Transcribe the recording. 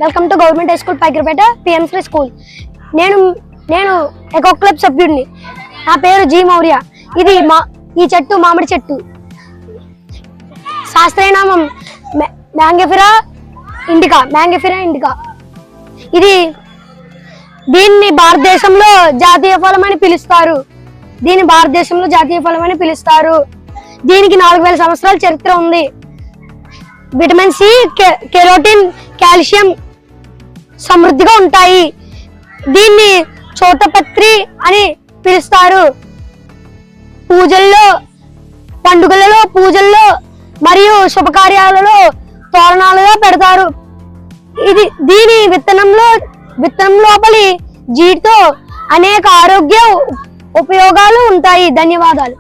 Welcome to government high school Paikirapeta PM SHRI school. నేను eco club సభ్యుడిని. నా పేరు జి మౌర్య. ఈ చెట్టు మామిడి చెట్టు. శాస్త్రీయ నామం మ్యాంగిఫెరా ఇండికా. దీన్ని భారతదేశంలో జాతీయ ఫలం అని పిలుస్తారు. దీనికి 4000 సంవత్సరాల చరిత్ర ఉంది. విటమిన్ సి, కెరోటిన్, కాల్షియం సమృద్ధిగా ఉంటాయి. దీన్ని చోటపత్రి అని పిలుస్తారు. పూజల్లో మరియు శుభకార్యాలలో తోరణాలుగా పెడతారు. దీని విత్తనం లోపలి జీడితో అనేక ఆరోగ్య ఉపయోగాలు ఉంటాయి. ధన్యవాదాలు.